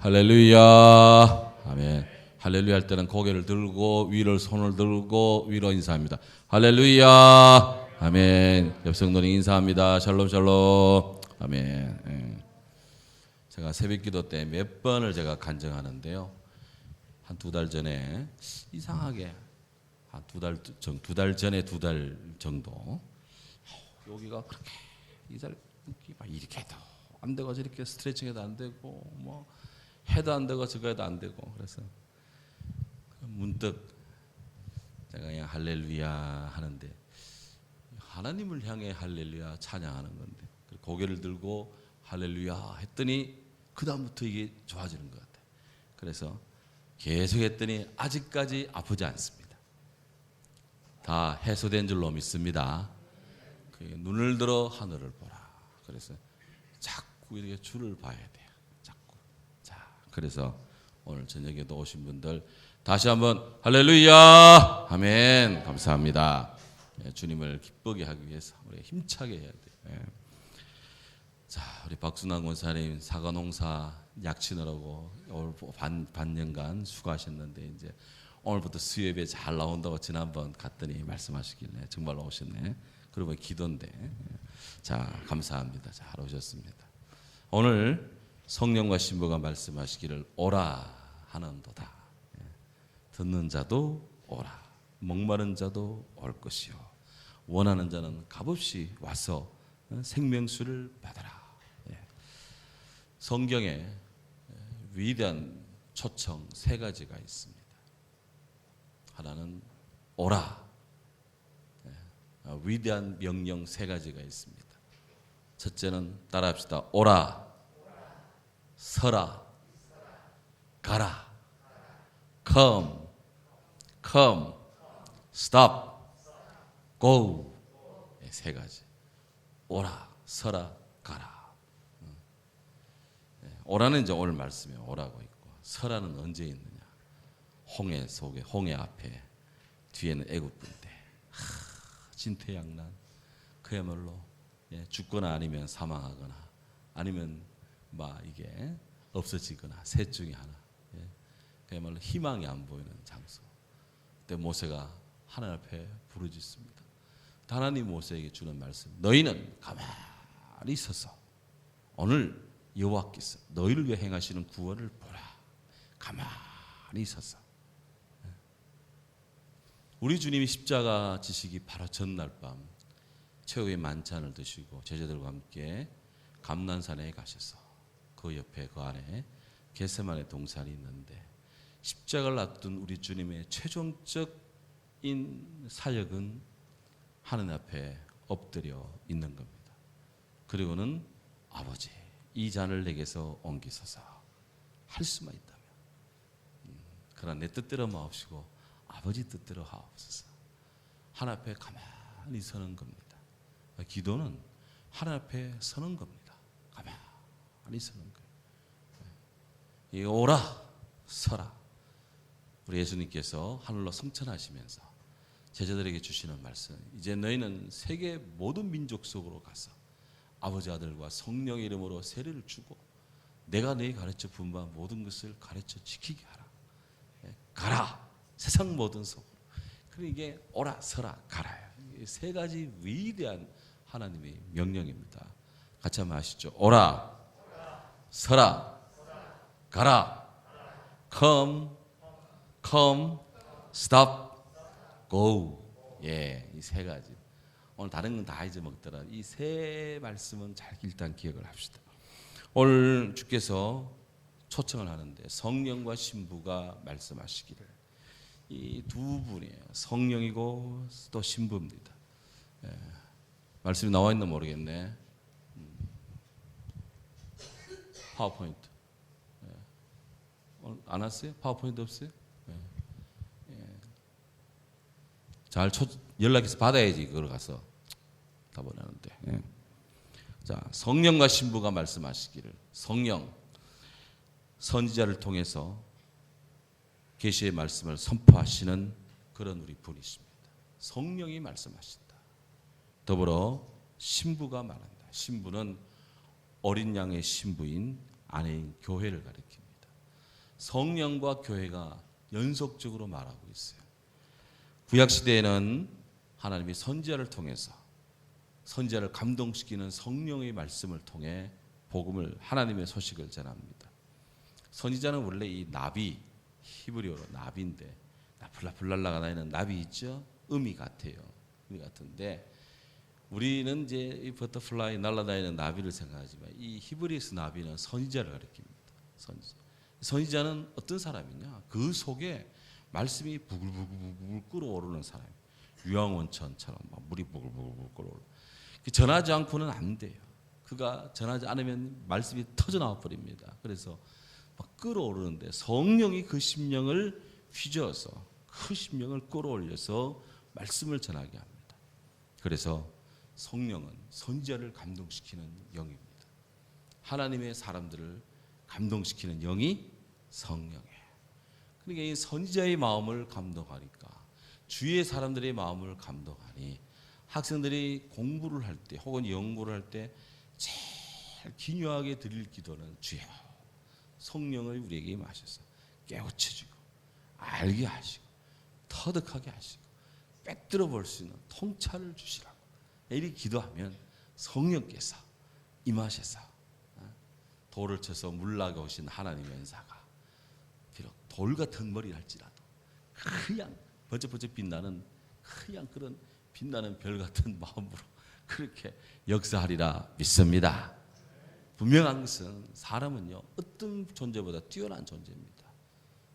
할렐루야. 아멘. 할렐루야 할 때는 고개를 들고 위를 손을 들고 위로 인사합니다. 할렐루야. 아멘. 옆 성도님 인사합니다. 샬롬 샬롬. 아멘. 제가 새벽기도 때 몇 번을 제가 간증하는데요. 한 2달 전에 이상하게 한 2달 전에 2달 정도 여기가 그렇게 이렇게 해도 안 되고 저렇게 스트레칭해도 안 되고 뭐 해도 안 되고 저거 해도 안 되고 그래서 문득 제가 그냥 할렐루야 하는데 하나님을 향해 할렐루야 찬양하는 건데 고개를 들고 할렐루야 했더니 그 다음부터 이게 좋아지는 것 같아요. 그래서 계속 했더니 아직까지 아프지 않습니다. 다 해소된 줄로 믿습니다. 눈을 들어 하늘을 보라. 그래서 자꾸 이렇게 주를 봐야 돼요. 자꾸. 자, 그래서 오늘 저녁에도 오신 분들 다시 한번 할렐루야, 아멘. 감사합니다. 주님을 기쁘게 하기 위해서 우리 힘차게 해야 돼요. 자, 우리 박순환 권사님 사과농사 약치느라고 올 반년간 수고하셨는데 이제 오늘부터 수협에 잘 나온다고 지난번 갔더니 말씀하시길래 정말 오셨네. 그러면 기도인데 자 감사합니다. 잘 오셨습니다. 오늘 성령과 신부가 말씀하시기를 오라 하는도다. 듣는 자도 오라, 목마른 자도 올 것이요 원하는 자는 값없이 와서 생명수를 받아라. 성경에 위대한 초청 3가지가 있습니다. 하나는 오라, 위대한 명령 3가지가 있습니다. 첫째는 따라합시다. 오라, 서라, 가라. come, stop, go. 3가지. 오라, 서라, 가라. 오라는 이제 오늘 말씀에 오라고 있고, 서라는 언제 있느냐? 홍해 속에, 홍해 앞에, 뒤에는 애굽군대. 진퇴양난. 그야말로 죽거나 아니면 사망하거나 아니면 막 이게 없어지거나 셋 중에 하나. 그야말로 희망이 안 보이는 장소. 그때 모세가 하나님 앞에 부르짖습니다. 하나님 모세에게 주는 말씀. 너희는 가만히 서서 오늘 여호와께서 너희를 위해 행하시는 구원을 보라. 가만히 서서. 우리 주님이 십자가 지시기 바로 전날 밤 최후의 만찬을 드시고 제자들과 함께 감난산에 가셔서 그 옆에 그 안에 겟세마네 동산이 있는데 십자가를 앞둔 우리 주님의 최종적인 사역은 하나님 앞에 엎드려 있는 겁니다. 그리고는 아버지 이 잔을 내게서 옮기소서 할 수만 있다면 그러나 내 뜻대로 마옵시고 아버지 뜻대로 하옵소서. 하나님 앞에 가만히 서는 겁니다. 기도는 하나님 앞에 서는 겁니다. 가만히 서는 거예요. 이 오라 서라. 우리 예수님께서 하늘로 승천하시면서 제자들에게 주시는 말씀. 이제 너희는 세계 모든 민족 속으로 가서 아버지 아들과 성령의 이름으로 세례를 주고 내가 너희 가르쳐 분부한 모든 것을 가르쳐 지키게 하라. 가라. 세상 모든 속으로. 그리고 이게 오라 서라 가라요. 3가지 위대한 하나님의 명령입니다. 같이 한번 하시죠. 오라 서라 가라. come, stop, go. 이 3가지. 오늘 다른 건 다 잊어먹더라. 이 3 말씀은 잘 일단 기억을 합시다. 오늘 주께서 초청을 하는데 성령과 신부가 말씀하시기를 이 2분이에요. 성령이고 또 신부입니다. 말씀이 나와 있나 모르겠네. 파워포인트. 오늘 안 왔어요? 파워포인트 없어요? 잘 연락해서 받아야지 그걸 가서 다 보내는데. 자, 성령과 신부가 말씀하시기를 성령 선지자를 통해서 계시의 말씀을 선포하시는 그런 우리 분이십니다. 성령이 말씀하신다. 더불어 신부가 말한다. 신부는 어린 양의 신부인 아내인 교회를 가리킵니다. 성령과 교회가 연속적으로 말하고 있어요. 구약 시대에는 하나님이 선지자를 통해서 선지자를 감동시키는 성령의 말씀을 통해 복음을 하나님의 소식을 전합니다. 선지자는 원래 이 나비, 히브리어로 나비인데 풀랄풀랄 날아다니는 나비 있죠? 음이 같아요. 음이 같은데 우리는 이제 이 버터플라이 날아다니는 나비를 생각하지만 이 히브리스 나비는 선지자를 가리킵니다. 선지자는 어떤 사람이냐? 그 속에 말씀이 부글부글 끓어오르는 사람. 유황원천처럼 막 물이 부글부글 끓어오르. 전하지 않고는 안 돼요. 그가 전하지 않으면 말씀이 터져 나와 버립니다. 그래서 막 끓어오르는데 성령이 그 심령을 휘저어서 그 심령을 끌어올려서 말씀을 전하게 합니다. 그래서 성령은 선지자를 감동시키는 영입니다. 하나님의 사람들을 감동시키는 영이 성령이에요. 그러니까 이 선지자의 마음을 감동하니까 주위의 사람들의 마음을 감동하니 학생들이 공부를 할 때 혹은 연구를 할 때 제일 기묘하게 드릴 기도는 주여 성령을 우리에게 임하셔서 깨우쳐주고 알게 하시고 터득하게 하시고 꿰뚫어 볼 수 있는 통찰을 주시라고 이렇게 기도하면 성령께서 임하셔서 돌을 쳐서 물나게 오신 하나님의 은사가 비록 돌 같은 머리를 할지라도 그냥 번쩍번쩍 빛나는 그냥 그런 빛나는 별 같은 마음으로 그렇게 역사하리라 믿습니다. 분명한 것은 사람은요 어떤 존재보다 뛰어난 존재입니다.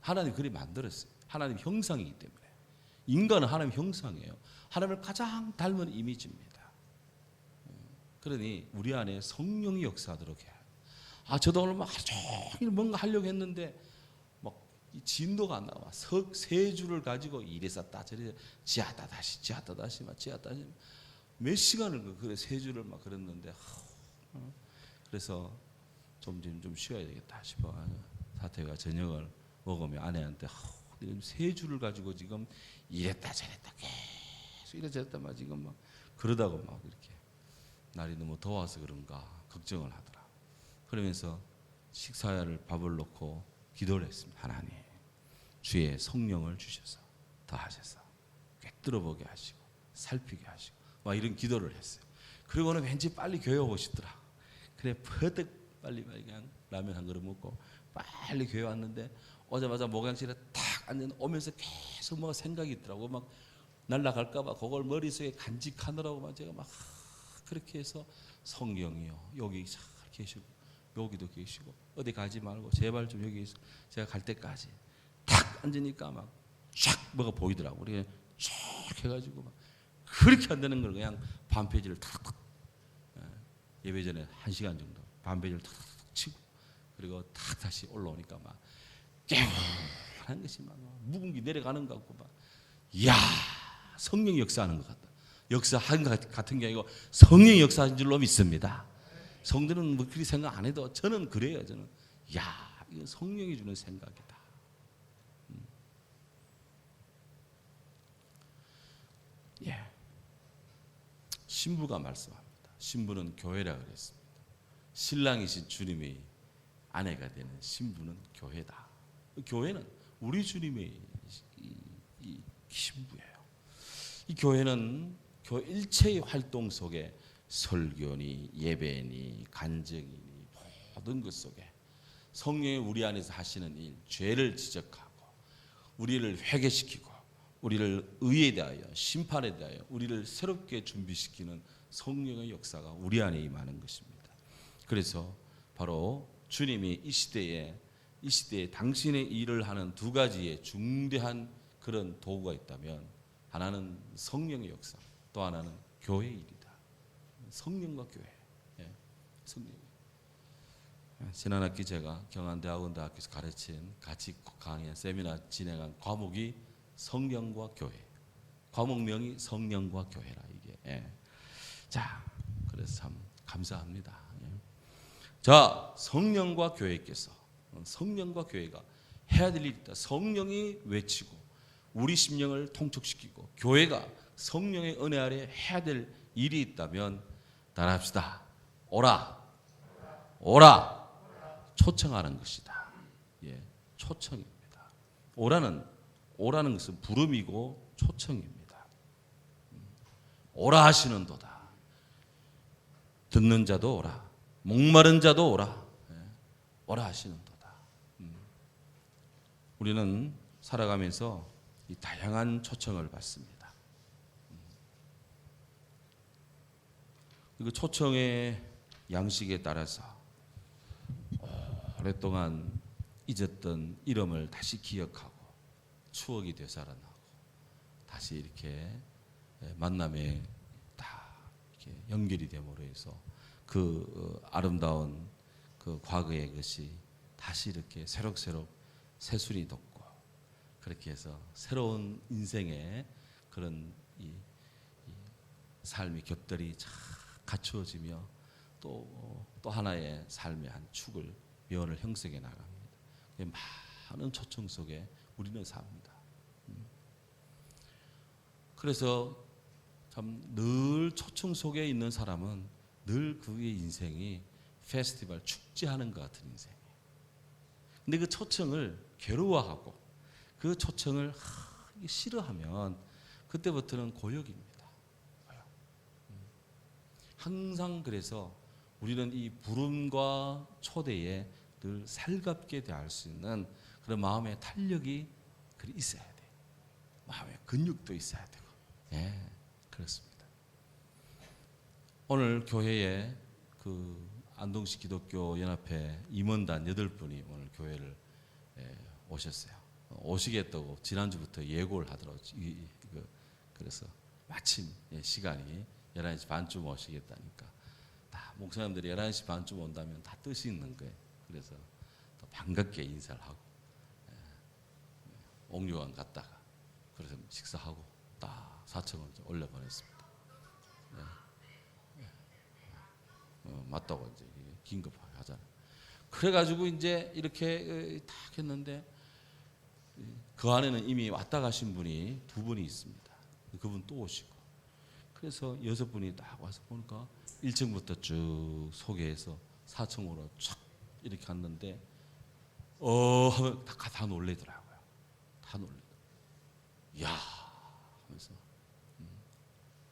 하나님 그리 만들었어요. 하나님 형상이기 때문에. 인간은 하나님 형상이에요. 하나님을 가장 닮은 이미지입니다. 그러니 우리 안에 성령이 역사하도록 해요. 저도 오늘 막 하루 종일 뭔가 하려고 했는데 막 이 진도가 안 나와. 세 줄을 가지고 이래 썼다 저래 지었다 다시 지었다 다시 막 지었다 다시 몇 시간을 그래 세 줄을 막 그랬는데 그래서 좀 쉬어야 되겠다 싶어. 사태가 저녁을 먹으면 아내한테 세 줄을 가지고 지금 이랬다 저랬다 계속 이래 저랬다 막 지금 막 그러다가 막 이렇게 날이 너무 더워서 그런가 걱정을 하더라. 그러면서 식사를 밥을 놓고 기도를 했습니다. 하나님 주의 성령을 주셔서 더하셔서 꿰뚫어 보게 하시고 살피게 하시고 막 이런 기도를 했어요. 그리고는 왠지 빨리 교회 오고 싶더라. 그래 퍼뜩 빨리 그냥 라면 한 그릇 먹고 빨리 교회 왔는데 오자마자 목양실에 탁 앉아 오면서 계속 뭐 생각이 있더라고. 막 날라갈까봐 그걸 머릿속에 간직하느라고 막 제가 막 그렇게 해서 성경이요 여기 잘 계시고 여기도 계시고 어디 가지 말고 제발 좀 여기 제가 갈 때까지 탁 앉으니까 막 쫙 뭐가 보이더라고. 그래 쫙 해가지고 막 그렇게 안 되는 걸 그냥 반페이지를 탁탁 예배 전에 1시간 정도 반페이지를 탁탁 치고 그리고 탁 다시 올라오니까 막 깨끗한 것이 막 묵은 게 내려가는 것 같고 막 이야 성령이 역사하는 것 같다. 역사한 것 같은 게 아니고 성령이 역사한 줄로 믿습니다. 성도는 뭐 그렇게 생각 안 해도 저는 그래요. 저는 야 이거 성령이 주는 생각이다. 예. 신부가 말씀합니다. 신부는 교회라 그랬습니다. 신랑이신 주님의 아내가 되는 신부는 교회다. 교회는 우리 주님의 이 신부예요. 이 교회는 교회 일체의 활동 속에 설교니 예배니 간증이니 모든 것 속에 성령이 우리 안에서 하시는 일, 죄를 지적하고 우리를 회개시키고 우리를 의에 대하여 심판에 대하여 우리를 새롭게 준비시키는 성령의 역사가 우리 안에 임하는 것입니다. 그래서 바로 주님이 이 시대에 당신의 일을 하는 두 가지의 중대한 그런 도구가 있다면 하나는 성령의 역사, 또 하나는 교회의 일이다. 성령과 교회. 예, 성령. 지난 학기 제가 경안대학원대학교에서 가르친 같이 강의 세미나 진행한 과목이 성령과 교회. 과목명이 성령과 교회라 이게. 예. 자, 그래서 참 감사합니다. 예. 자, 성령과 교회께서 성령과 교회가 해야 될 일이 있다. 성령이 외치고 우리 심령을 통촉시키고 교회가 성령의 은혜 아래 해야 될 일이 있다면 따라합시다. 오라, 오라, 초청하는 것이다. 예, 초청입니다. 오라는 것은 부름이고 초청입니다. 오라 하시는도다. 듣는 자도 오라, 목마른 자도 오라, 오라 하시는도다. 우리는 살아가면서 이 다양한 초청을 받습니다. 그 초청의 양식에 따라서 오랫동안 잊었던 이름을 다시 기억하고 추억이 되살아나고 다시 이렇게 만남에 다 이렇게 연결이 됨으로 해서 그 아름다운 그 과거의 것이 다시 이렇게 새록새록 새술이 돋고 그렇게 해서 새로운 인생의 그런 이 삶의 곁들이 잘 갖추어지며 또 하나의 삶의 한 축을 면을 형성해 나갑니다. 많은 초청 속에 우리는 삽니다. 그래서 참 늘 초청 속에 있는 사람은 늘 그의 인생이 페스티벌 축제하는 것 같은 인생이에요. 근데 그 초청을 괴로워하고 그 초청을 싫어하면 그때부터는 고역입니다. 항상 그래서 우리는 이 부름과 초대에 늘 살갑게 대할 수 있는 그런 마음의 탄력이 있어야 돼. 마음의 근육도 있어야 되고. 예, 그렇습니다. 오늘 교회에 그 안동시 기독교 연합회 임원단 8분이 오늘 교회를 오셨어요. 오시겠다고 지난주부터 예고를 하더라고요. 그래서 마침 시간이 11시 반쯤 오시겠다니까 다 목사님들이 11시 반쯤 온다면 다 뜻이 있는 거예요. 그래서 또 반갑게 인사를 하고 옥류관 갔다가 그래서 식사하고 딱 사청을 올려보냈습니다. 맞다고 이제 긴급하게 하잖아요. 그래가지고 이제 이렇게 딱 했는데 그 안에는 이미 왔다 가신 분이 2분이 있습니다. 그분 또 오시고 그래서 6분이 딱 와서 보니까 1층부터 쭉 소개해서 4층으로 촥 이렇게 갔는데 하면 다 놀래더라고요. 다 놀래. 이야 하면서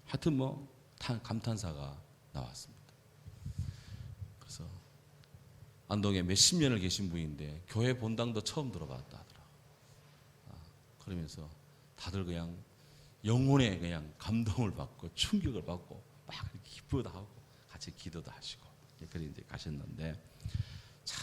하여튼 뭐 감탄사가 나왔습니다. 그래서 안동에 몇십 년을 계신 분인데 교회 본당도 처음 들어봤다 하더라고요. 그러면서 다들 그냥 영혼에 그냥 감동을 받고 충격을 받고 막 기쁘다 하고 같이 기도도 하시고 그렇게 이제 가셨는데 참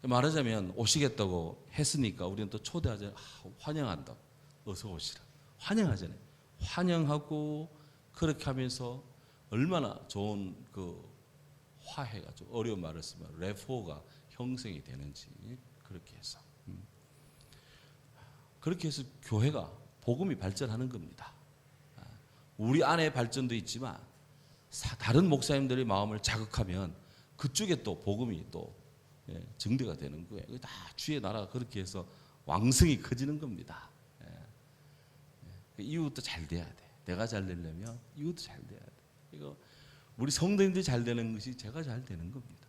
말하자면 오시겠다고 했으니까 우리는 또 초대하잖아요. 환영한다. 어서 오시라. 환영하잖아요. 환영하고 그렇게 하면서 얼마나 좋은 그 화해가 좀 어려운 말을 쓰면 레포가 형성이 되는지 그렇게 해서 그렇게 해서 교회가 복음이 발전하는 겁니다. 우리 안에 발전도 있지만 다른 목사님들의 마음을 자극하면 그쪽에 또 복음이 또 증대가 되는 거예요. 다 주의 나라가 그렇게 해서 왕성이 커지는 겁니다. 이웃도 잘 돼야 돼. 내가 잘 되려면 이웃도 잘 돼야 돼. 이거 우리 성도님들이 잘 되는 것이 제가 잘 되는 겁니다.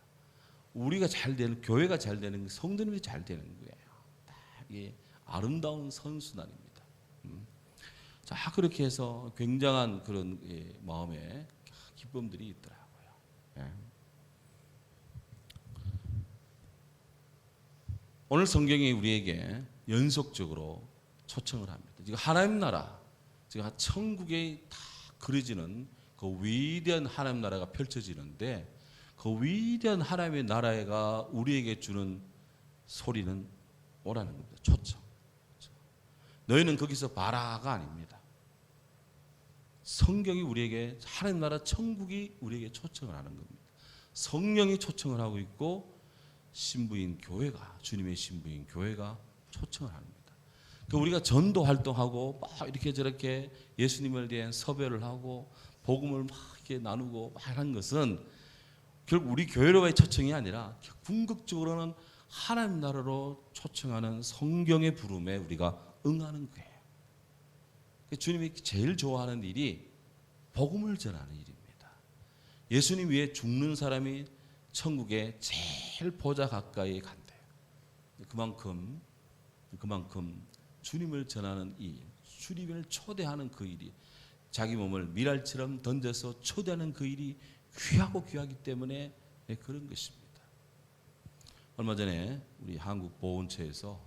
우리가 잘 되는 교회가 잘 되는 것, 성도님이 잘 되는 거예요. 이게 아름다운 선순환입니다. 자 그렇게 해서 굉장한 그런 마음의 기쁨들이 있더라고요. 오늘 성경이 우리에게 연속적으로 초청을 합니다. 지금 하나님 나라, 지금 천국에 다 그려지는 그 위대한 하나님 나라가 펼쳐지는데 그 위대한 하나님의 나라가 우리에게 주는 소리는 오라는 겁니다. 초청. 너희는 거기서 봐라가 아닙니다. 성경이 우리에게 하나님 나라 천국이 우리에게 초청을 하는 겁니다. 성령이 초청을 하고 있고 신부인 교회가 주님의 신부인 교회가 초청을 합니다. 그 우리가 전도 활동하고 막 이렇게 저렇게 예수님을 대한 섭외를 하고 복음을 막 이렇게 나누고 막 하는 것은 결국 우리 교회로의 초청이 아니라 궁극적으로는 하나님 나라로 초청하는 성경의 부름에 우리가 응하는 거예요. 주님이 제일 좋아하는 일이 복음을 전하는 일입니다. 예수님 위해 죽는 사람이 천국에 제일 보좌 가까이 간대요. 그만큼 주님을 전하는 일, 주님을 초대하는 그 일이, 자기 몸을 미랄처럼 던져서 초대하는 그 일이 귀하기 때문에 그런 것입니다. 얼마 전에 우리 한국 보훈처에서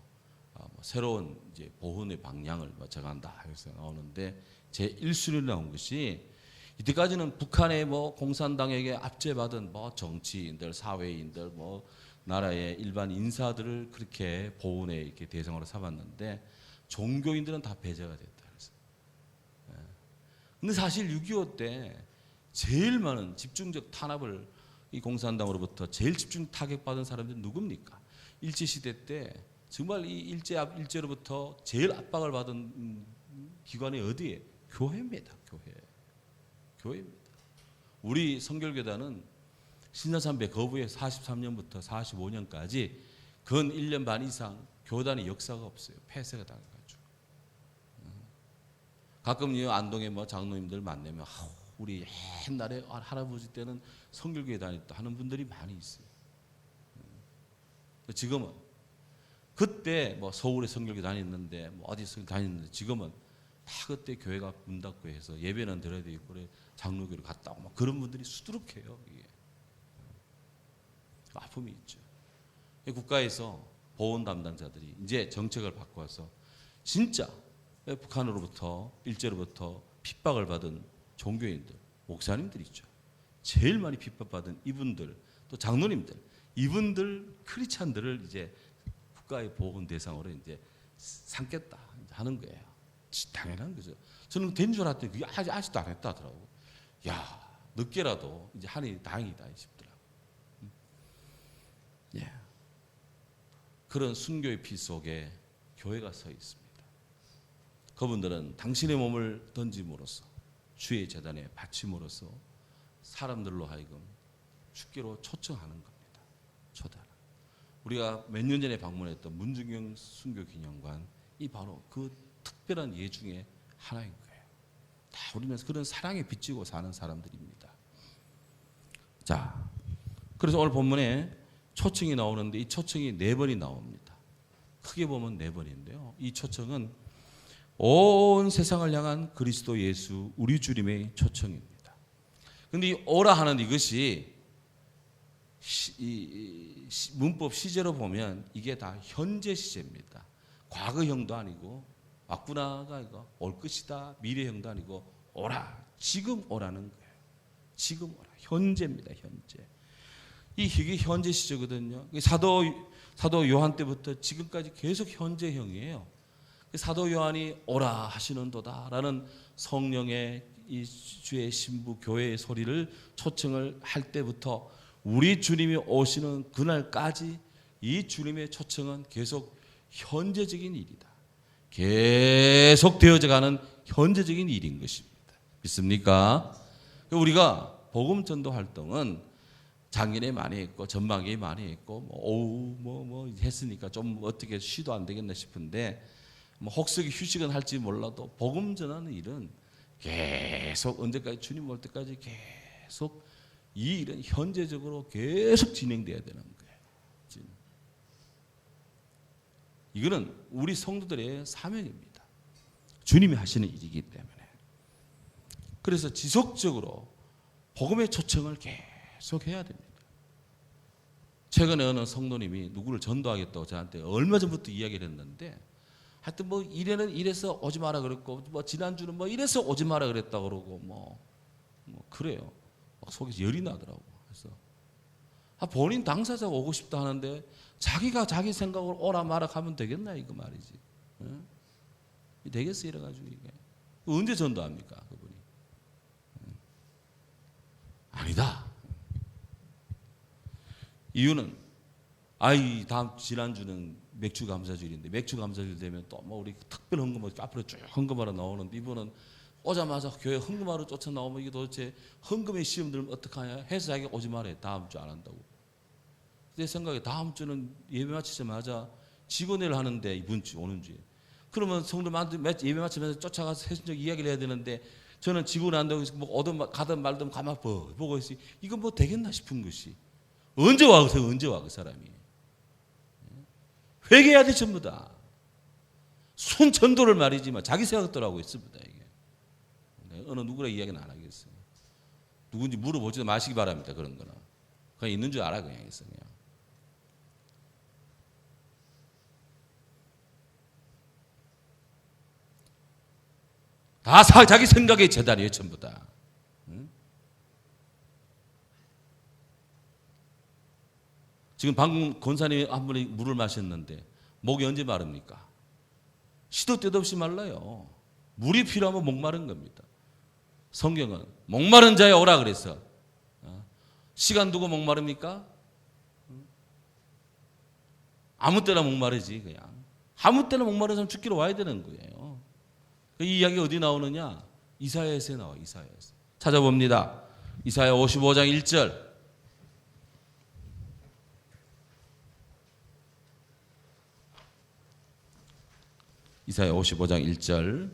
새로운 이제 보훈의 방향을 정한다 해서 나오는데 제 1순위로 나온 것이, 이때까지는 북한의 공산당에게 압제받은 정치인들, 사회인들, 나라의 일반 인사들을 그렇게 보훈의 이렇게 대상으로 삼았는데 종교인들은 다 배제가 됐다. 그래서. 근데 사실 6.25 때 제일 많은 집중적 탄압을 이 공산당으로부터 제일 집중 타격받은 사람들이 누굽니까? 일제시대 때 정말 이 일제로부터 제일 압박을 받은 기관이 어디에? 교회입니다. 교회입니다. 우리 성결교단은 신사참배 거부의 43년부터 45년까지 근 1년 반 이상 교단의 역사가 없어요. 폐쇄가 당해가지고. 가끔 안동에 장로님들 만나면 우리 옛날에 할아버지 때는 성결교회 다녔다 하는 분들이 많이 있어요. 지금은 그때 서울에 성결교회 다녔는데 어디서 다녔는데 지금은 다 그때 교회가 문 닫고 해서 예배는 드려야 되고 그래 장로교를 갔다 오고 그런 분들이 수두룩해요. 이게 아픔이 있죠. 국가에서 보훈 담당자들이 이제 정책을 바꿔서 진짜 북한으로부터 일제로부터 핍박을 받은 종교인들, 목사님들 있죠. 제일 많이 핍박받은 이분들, 또 장로님들, 이분들 크리스찬들을 이제 국가의 보훈 대상으로 이제 삼겠다 하는 거예요. 당연한 거죠. 저는 된 줄 알았더니 그게 아직도 안 했다 하더라고. 야, 늦게라도 이제 하니 다행이다 싶더라고. 예. 그런 순교의 피 속에 교회가 서 있습니다. 그분들은 당신의 몸을 던짐으로써 주의 재단에 바침으로써 사람들로 하여금 죽기로 초청하는 겁니다. 초대하는. 우리가 몇 년 전에 방문했던 문중경 순교기념관, 이 바로 그 특별한 예 중에 하나인 거예요. 다 우리는 그런 사랑에 빚지고 사는 사람들입니다. 자, 그래서 오늘 본문에 초청이 나오는데 이 초청이 4번이 나옵니다. 크게 보면 4번인데요. 이 초청은 온 세상을 향한 그리스도 예수 우리 주님의 초청입니다. 그런데 이 오라 하는 이것이 문법 시제로 보면 이게 다 현재 시제입니다. 과거형도 아니고 왔구나가 아니고 올 것이다 미래형도 아니고 오라, 지금 오라는 거예요. 지금 오라, 현재입니다. 현재. 이게 현재 시제거든요. 사도 요한 때부터 지금까지 계속 현재형이에요. 사도 요한이 오라 하시는도다라는 성령의 이 주의 신부 교회의 소리를 초청을 할 때부터 우리 주님이 오시는 그날까지 이 주님의 초청은 계속 현재적인 일이다. 계속 되어져가는 현재적인 일인 것입니다. 믿습니까? 우리가 복음 전도 활동은 작년에 많이 했고 전반기에 많이 했고 오후 했으니까 좀 어떻게 쉬도 안 되겠나 싶은데 혹시 휴식은 할지 몰라도 복음 전하는 일은 계속 언제까지 주님 올 때까지 계속 이 일은 현재적으로 계속 진행돼야 되는 거예요. 이거는 우리 성도들의 사명입니다. 주님이 하시는 일이기 때문에. 그래서 지속적으로 복음의 초청을 계속 해야 됩니다. 최근에 어느 성도님이 누구를 전도하겠다고 저한테 얼마 전부터 이야기를 했는데 하여튼 이래는 이래서 오지 마라 그랬고 지난주는 이래서 오지 마라 그랬다 그러고 그래요. 속에서 열이 나더라고. 그래서 본인 당사자가 오고 싶다 하는데 자기가 자기 생각으로 오라 마라 하면 되겠나 이거 말이지. 응? 되겠어 이래가지고 이게 언제 전도합니까 그분이? 아니다. 이유는 다음 지난주는 맥주 감사주일인데 맥주 감사주일 되면 또 우리 특별 헌금 앞으로 쭉 헌금하러 나오는데 이분은 오자마자 교회 헌금하러 쫓아 나오면 이게 도대체 헌금의 시험 들면 어떡하냐 해서 자기가 오지 말해. 다음 주 안 한다고. 내 생각에 다음 주는 예배 마치자마자 직원회를 하는데 이번 주 오는 주에 그러면 성도들 예배 마치면서 쫓아가서 세신적 이야기를 해야 되는데 저는 직원회 한다고 해서 오든 가든 말든 가만 보고 있어요. 이건 되겠나 싶은 것이 언제 와 그 사람이 회개해야 돼. 전부 다 순전도를 말이지만 자기 생각대로 하고 있습니다. 이게 어느 누구랑 이야기는 안 하겠어요. 누군지 물어보지도 마시기 바랍니다. 그런 거는 그냥 있는 줄 알아. 그냥 있어. 그냥 다 자기 생각의 재단이에요. 전부 다. 지금 방금 권사님이 한 분이 물을 마셨는데 목이 언제 마릅니까? 시도 때도 없이 말라요. 물이 필요하면 목마른 겁니다. 성경은 목마른 자여 오라 그랬어. 시간 두고 목마릅니까? 아무 때나 목마르지. 그냥 아무 때나 목마른 사람 죽기로 와야 되는 거예요. 이 이야기 어디 나오느냐? 이사야에서 나와. 이사야에서 찾아봅니다. 이사야 55장 1절. 이사야 55장 1절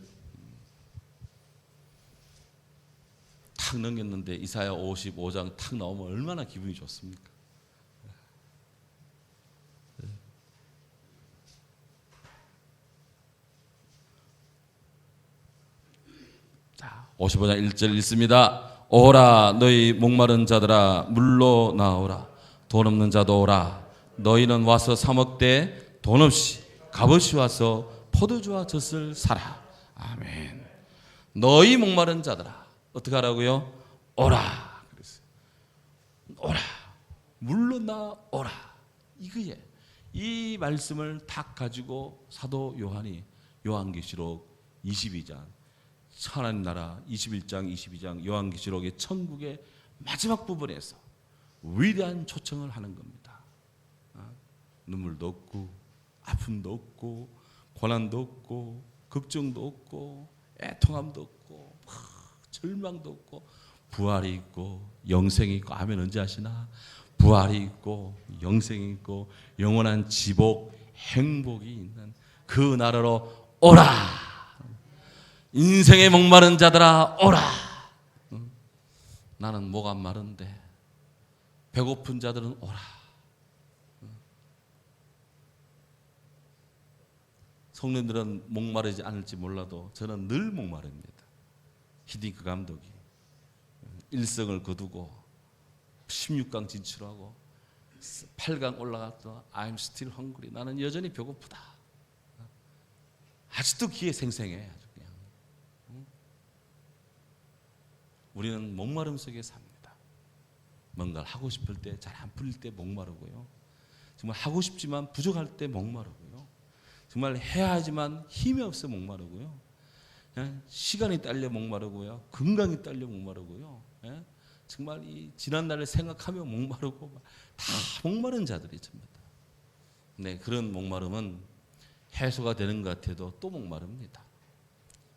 탁 넘겼는데 이사야 55장 탁 나오면 얼마나 기분이 좋습니까? 자, 55장 1절 읽습니다. 오라 너희 목마른 자들아 물로 나오라. 돈 없는 자도 오라. 너희는 와서 사 먹되 돈 없이 값없이 와서 포도주와 젖을 사라. 아멘. 너희 목마른 자들아 어떻게 하라고요? 오라. 그랬어요. 오라. 물로 나오라. 이거에 이 말씀을 딱 가지고 사도 요한이 요한계시록 22장 하나님 나라 21장 22장 요한계시록의 천국의 마지막 부분에서 위대한 초청을 하는 겁니다. 눈물도 없고 아픔도 없고 고난도 없고 걱정도 없고 애통함도 없고 절망도 없고 부활이 있고 영생이 있고 아멘. 언제 하시나? 부활이 있고 영생이 있고 영원한 지복 행복이 있는 그 나라로 오라. 인생의 목마른 자들아 오라. 나는 목 안 마른데 배고픈 자들은 오라. 성도님들은 목마르지 않을지 몰라도 저는 늘 목마릅니다. 히딩크 감독이 1승을 거두고 16강 진출하고 8강 올라갔다. I'm still hungry. 나는 여전히 배고프다. 아직도 귀에 생생해. 아주 그냥. 우리는 목마름 속에 삽니다. 뭔가를 하고 싶을 때 잘 안 풀릴 때 목마르고요. 정말 하고 싶지만 부족할 때 목마르고요. 정말 해야 하지만 힘이 없어 목마르고요. 시간이 딸려 목마르고요. 건강이 딸려 목마르고요. 정말 이 지난 날을 생각하며 목마르고 다 목마른 자들이 전부 다. 네, 그런 목마름은 해소가 되는 것 같아도 또 목마릅니다.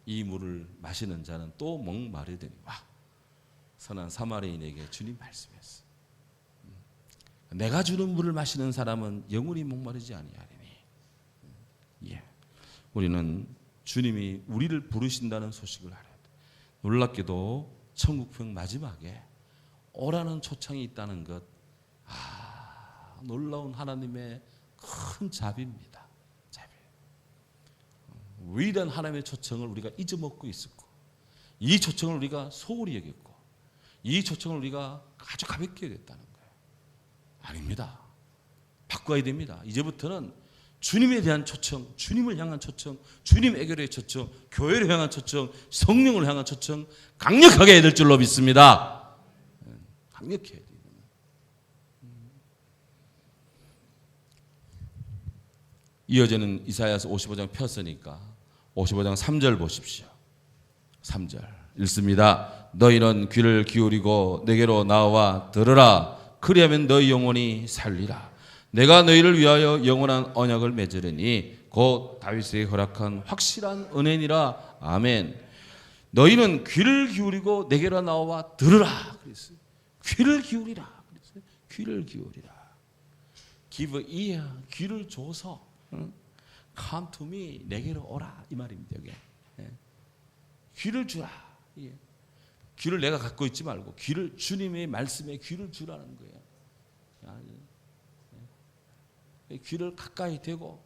이 물을 마시는 자는 또 목마르더니 와. 선한 사마리아인에게 주님 말씀했어. 내가 주는 물을 마시는 사람은 영원히 목마르지 아니하리니. 예. 우리는 주님이 우리를 부르신다는 소식을 알아야 돼. 놀랍게도 천국편 마지막에 오라는 초청이 있다는 것. 놀라운 하나님의 큰 자비입니다. 자비. 위대한 하나님의 초청을 우리가 잊어먹고 있었고, 이 초청을 우리가 소홀히 여겼고, 이 초청을 우리가 아주 가볍게 여겼다는 거예요. 아닙니다. 바꿔야 됩니다. 이제부터는 주님에 대한 초청, 주님을 향한 초청, 주님에게로의 초청, 교회를 향한 초청, 성령을 향한 초청 강력하게 해야 될 줄로 믿습니다. 강력히 해야 돼요. 이어지는 이사야서 55장 폈으니까 55장 3절 보십시오. 3절 읽습니다. 너희는 귀를 기울이고 내게로 나와 들으라. 그리하면 너희 영혼이 살리라. 내가 너희를 위하여 영원한 언약을 맺으리니 곧 다윗에게 허락한 확실한 은혜니라. 아멘. 너희는 귀를 기울이고 내게로 나와 들으라. 그랬어요. 귀를 기울이라. 그랬어요. 귀를 기울이라. Give ear. 귀를 줘서 Come to me. 내게로 오라. 이 말입니다. 여기. 귀를 주라. 귀를 내가 갖고 있지 말고 귀를 주님의 말씀에 귀를 주라는 거예요. 귀를 가까이 대고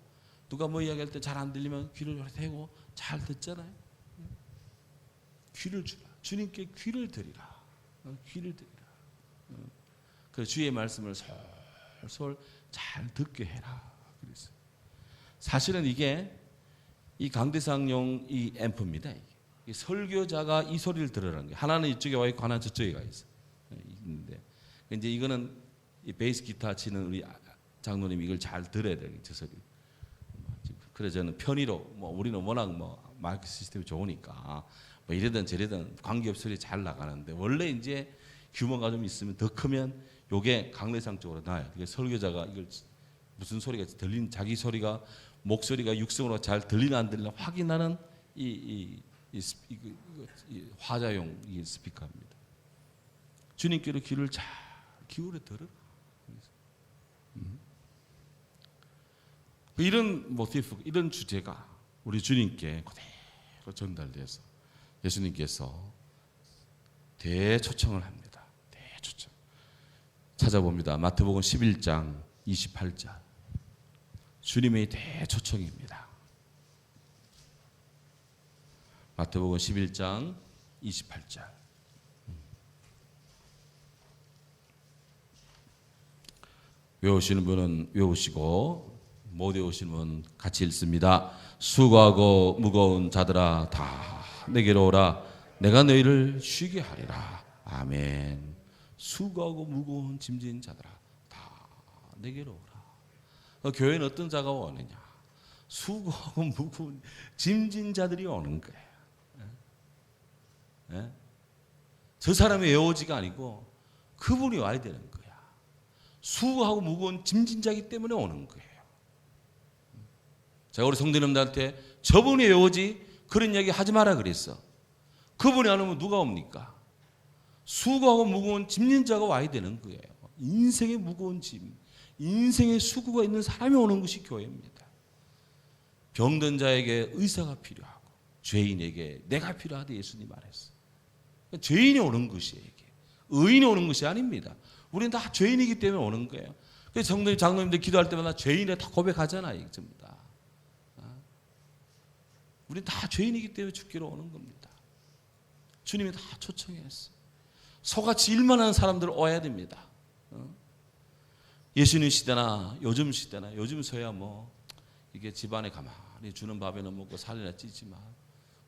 누가 뭐 이야기할 때 잘 안 들리면 귀를 대고 잘 듣잖아요. 귀를 주라. 주님께 귀를 드리라. 귀를 드리라. 그 주의 말씀을 솔솔 잘 듣게 해라. 그래서 사실은 이게 이 강대상용 이 앰프입니다. 이 설교자가 이 소리를 들으라는 거예요. 하나는 이쪽에 와 있고 하나는 저쪽에 가 있어. 있는데 이제 이거는 이 베이스 기타 치는 우리 장로님이 이걸 잘 들어야 돼요. 저 소리. 그래서 저는 편의로 뭐 우리는 워낙 뭐 마이크 시스템이 좋으니까 뭐 이래든 저래든 관계없이 소리 잘 나가는데 원래 이제 규모가 좀 있으면 더 크면 요게 강대상 쪽으로 나요. 그게 설교자가 이걸 무슨 소리가 들린 자기 소리가 목소리가 육성으로 잘 들리나 안 들리나 확인하는 이 화자용 이 스피커입니다. 주님께로 귀를 잘 기울여 들으라. 이런 모티프, 이런 주제가 우리 주님께 그대로 전달돼서 예수님께서 대초청을 합니다. 대초청. 찾아봅니다. 마태복음 11장 28절. 주님의 대초청입니다. 마태복음 11장 28절. 외우시는 분은 외우시고 못 외우시는 분은 같이 읽습니다. 수고하고 무거운 자들아 다 내게로 오라. 내가 너희를 쉬게 하리라. 아멘. 수고하고 무거운 짐진 자들아 다 내게로 오라. 교회는 어떤 자가 오느냐? 수고하고 무거운 짐진 자들이 오는 거예요. 예? 저 사람이 외워지가 아니고 그분이 와야 되는 거야. 수고하고 무거운 짐진 자이기 때문에 오는 거예요. 제가 우리 성도님들한테 저분이 외워지 그런 얘기 하지 마라 그랬어. 그분이 안 오면 누가 옵니까? 수고하고 무거운 짐진 자가 와야 되는 거예요. 인생의 무거운 짐, 인생의 수고가 있는 사람이 오는 것이 교회입니다. 병든 자에게 의사가 필요하고 죄인에게 내가 필요하다 예수님 말했어. 죄인이 오는 것이에요. 이게. 의인이 오는 것이 아닙니다. 우리는 다 죄인이기 때문에 오는 거예요. 그래서 성도님, 장로님들 기도할 때마다 죄인에 다 고백하잖아요. 전부 다. 우리는 다 죄인이기 때문에 죽기로 오는 겁니다. 주님이 다 초청했어요. 소같이 일만 하는 사람들 와야 됩니다. 예수님 시대나 요즘 시대나 요즘서야 뭐 이게 집안에 가만히 주는 밥에는 먹고 살이나 찌지만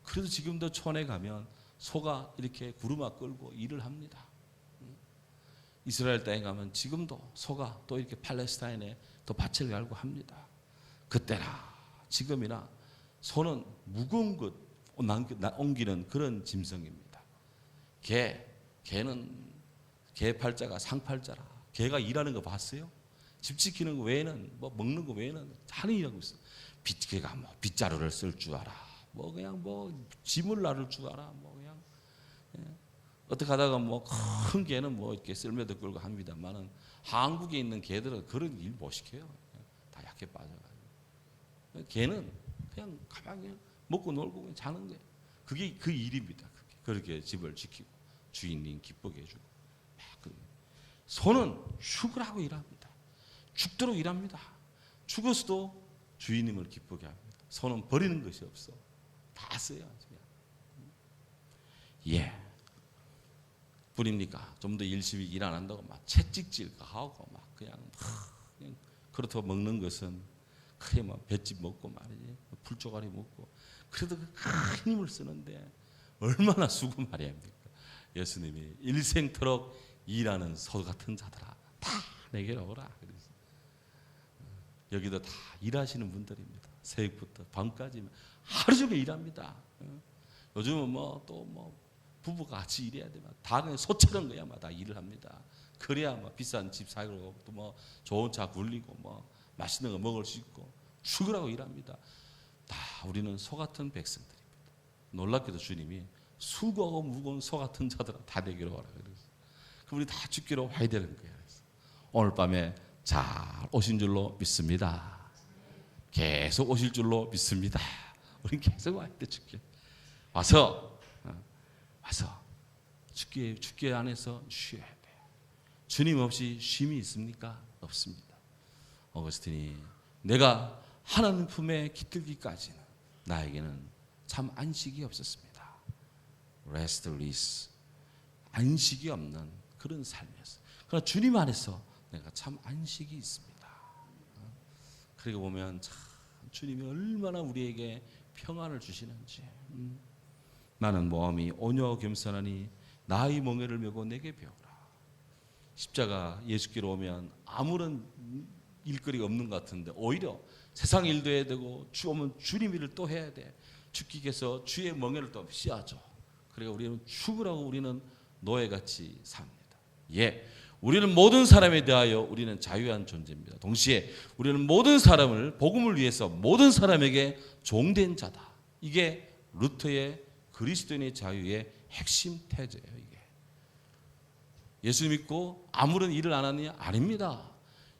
그래도 지금도 촌에 가면 소가 이렇게 구루마 끌고 일을 합니다. 이스라엘 땅에 가면 지금도 소가 또 이렇게 팔레스타인에 또 밭을 갈고 합니다. 그때나 지금이나 소는 무거운 것 옮기는 그런 짐승입니다. 개는 개 팔자가 상팔자라. 개가 일하는 거 봤어요? 집 지키는 거 외에는 뭐 먹는 거 외에는 하는 일하고 있어. 개가 뭐 빗자루를 쓸 줄 알아. 뭐 그냥 뭐 짐을 나를 줄 알아. 뭐 그냥 어떻게 하다가 뭐 큰 개는 뭐 이렇게 쓸매도 끌고 합니다만은 한국에 있는 개들은 그런 일 못 시켜요. 다 약해 빠져가지고. 개는 그냥 가만히 먹고 놀고 그냥 자는 거예요. 그게 그 일입니다. 그렇게 집을 지키고 주인님 기쁘게 해주고. 소는 죽으라고 일합니다. 죽도록 일합니다. 죽어서도 주인님을 기쁘게 합니다. 소는 버리는 것이 없어. 다 써요. 예. 뿐입니까? 좀 더 열심히 일 안 한다고 막 채찍질 하고 막 그냥 그렇다고 먹는 것은 크게 막 볏짚 먹고 말이지 풀조가리 먹고 그래도 큰 힘을 쓰는데 얼마나 수고 말이야. 예수님이 일생토록 일하는 소 같은 자들아 다 내게로 오라. 그래서 여기도 다 일하시는 분들입니다. 새벽부터 밤까지 하루 종일 일합니다. 요즘은 뭐 또 뭐 부부가 같이 일해야 되면 다 그냥 소처럼 그냥 다 일을 합니다. 그래야 뭐 비싼 집 사고 또 뭐 좋은 차 굴리고 뭐 맛있는 거 먹을 수 있고 죽으라고 일합니다. 다 우리는 소 같은 백성들입니다. 놀랍게도 주님이 수고하고 무거운 소 같은 자들아 다 내게로 오라. 그래서 그분이 다 죽기로 와야 되는 거예요. 그래서 오늘 밤에 잘 오신 줄로 믿습니다. 계속 오실 줄로 믿습니다. 우리 계속 와야 돼. 죽기 와서 죽기 안에서 쉬어야 돼요. 주님 없이 쉼이 있습니까? 없습니다. 어거스틴이 내가 하나님 품에 깃들기까지는 나에게는 참 안식이 없었습니다. restless, 안식이 없는 그런 삶이었어요. 그러나 주님 안에서 내가 참 안식이 있습니다. 그리고 보면 참 주님이 얼마나 우리에게 평안을 주시는지. 나는 모함이 오녀 겸손하니 나의 멍에를 메고 내게 배우라. 십자가 예수께로 오면 아무런 일거리가 없는 것 같은데 오히려 세상 일도 해야 되고 주 오면 주님 일을 또 해야 돼. 주께서 주의 멍에를 또 씌워줘. 그러니까 우리는 죽으라고 우리는 노예같이 삽니다. 예, 우리는 모든 사람에 대하여 우리는 자유한 존재입니다. 동시에 우리는 모든 사람을 복음을 위해서 모든 사람에게 종된 자다. 이게 루터의 그리스도인의 자유의 핵심 태제예요. 이게 예수 믿고 아무런 일을 안 하느냐? 아닙니다.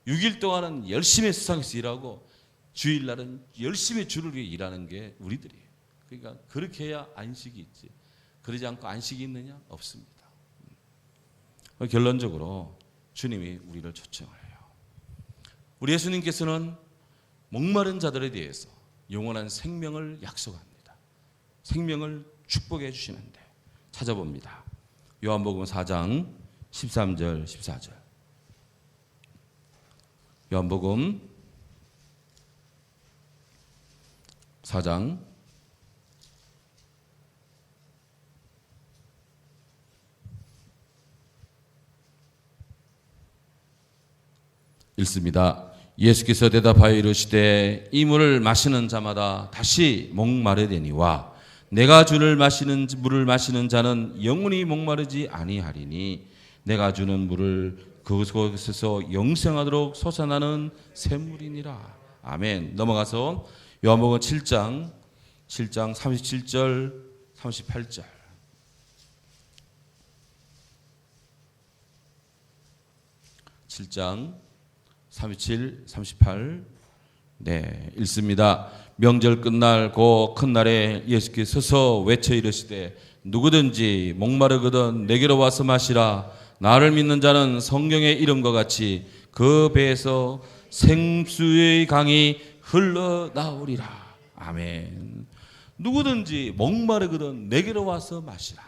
6일 동안은 열심히 세상에서 일하고 주일날은 열심히 주를 위해 일하는 게 우리들이에요. 그러니까 그렇게 해야 안식이 있지. 그러지 않고 안식이 있느냐? 없습니다. 결론적으로 주님이 우리를 초청을 해요. 우리 예수님께서는 목마른 자들에 대해서 영원한 생명을 약속합니다. 생명을 축복해 주시는데 찾아봅니다. 요한복음 4장 13절 14절. 요한복음 4장 1습니다. 예수께서 대답하여 이르시되 이 물을 마시는 자마다 다시 목마르되니와 내가 주를 마시는 물을 마시는 자는 영원히 목마르지 아니하리니 내가 주는 물을 그곳에서 영생하도록 솟아나는 샘물이니라. 아멘. 넘어가서 요한복음 7장 37절 38절. 7장 37, 38. 네, 읽습니다. 명절 끝날 그 큰 날에 예수께서 서서 외쳐 이르시되 누구든지 목마르거든 내게로 와서 마시라. 나를 믿는 자는 성경의 이름과 같이 그 배에서 생수의 강이 흘러나오리라. 아멘. 누구든지 목마르거든 내게로 와서 마시라.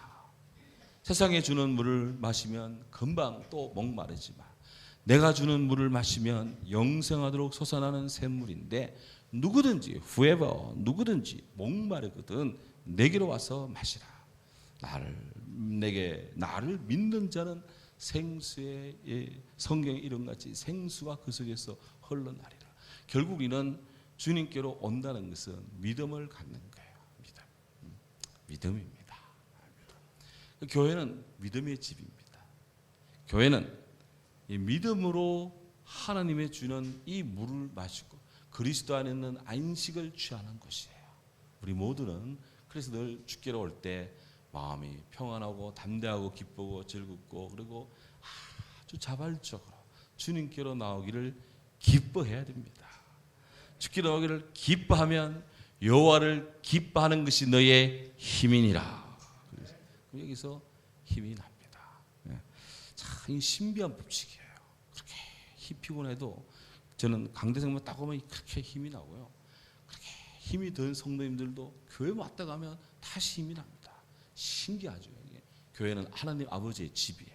세상에 주는 물을 마시면 금방 또 목마르지만 내가 주는 물을 마시면 영생하도록 솟아나는 샘물인데 누구든지 누구든지 목마르거든 내게로 와서 마시라. 나를 믿는 자는 생수의 성경의 이름같이 생수가 그 속에서 흘러나리라. 결국 이는 주님께로 온다는 것은 믿음을 갖는 거예요. 믿음입니다. 교회는 믿음의 집입니다. 교회는 이 믿음으로 하나님의 주는 이 물을 마시고 그리스도 안에 있는 안식을 취하는 것이에요. 우리 모두는 그래서 늘 주께로 올 때 마음이 평안하고 담대하고 기쁘고 즐겁고 그리고 아주 자발적으로 주님께로 나오기를 기뻐해야 됩니다. 주께로 나오기를 기뻐하면 여호와를 기뻐하는 것이 너의 힘이니라. 여기서 힘이 납니다. 참 신비한 법칙이에요. 그렇게 피곤해도 저는 강대상만 딱 오면 그렇게 힘이 나고요. 그렇게 힘이 든 성도님들도 교회 왔다 가면 다시 힘이 납니다. 신기하죠. 이게. 교회는 하나님 아버지의 집이에요.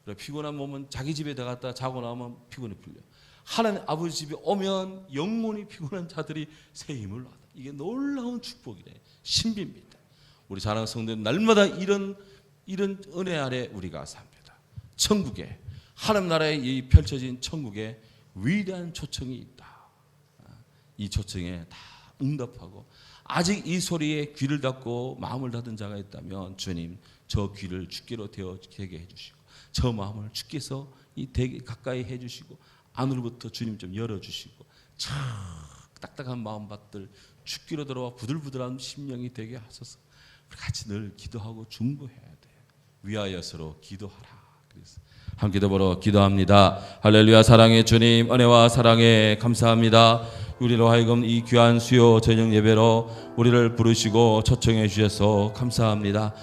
그래 피곤한 몸은 자기 집에 들어갔다 자고 나오면 피곤이 풀려. 하나님 아버지 집에 오면 영원히 피곤한 자들이 새 힘을 얻어. 이게 놀라운 축복이래. 신비입니다. 우리 사랑하는 성도님 날마다 이런 은혜 아래 우리가 삽니다. 천국에 하나님 나라에 이 펼쳐진 천국에 위대한 초청이 있다. 이 초청에 다 응답하고 아직 이 소리에 귀를 닫고 마음을 닫은 자가 있다면 주님 저 귀를 주께로 되게 해주시고 저 마음을 주께서 되게 가까이 해주시고 안으로부터 주님 좀 열어주시고 참 딱딱한 마음밭들 주께로 들어와 부들부들한 심령이 되게 하소서. 우리 같이 늘 기도하고 중보해야 돼. 위하여 서로 기도하라. 그래서 함께 더불어 기도합니다. 할렐루야. 사랑의 주님 은혜와 사랑에 감사합니다. 우리로 하여금 이 귀한 수요 저녁 예배로 우리를 부르시고 초청해 주셔서 감사합니다.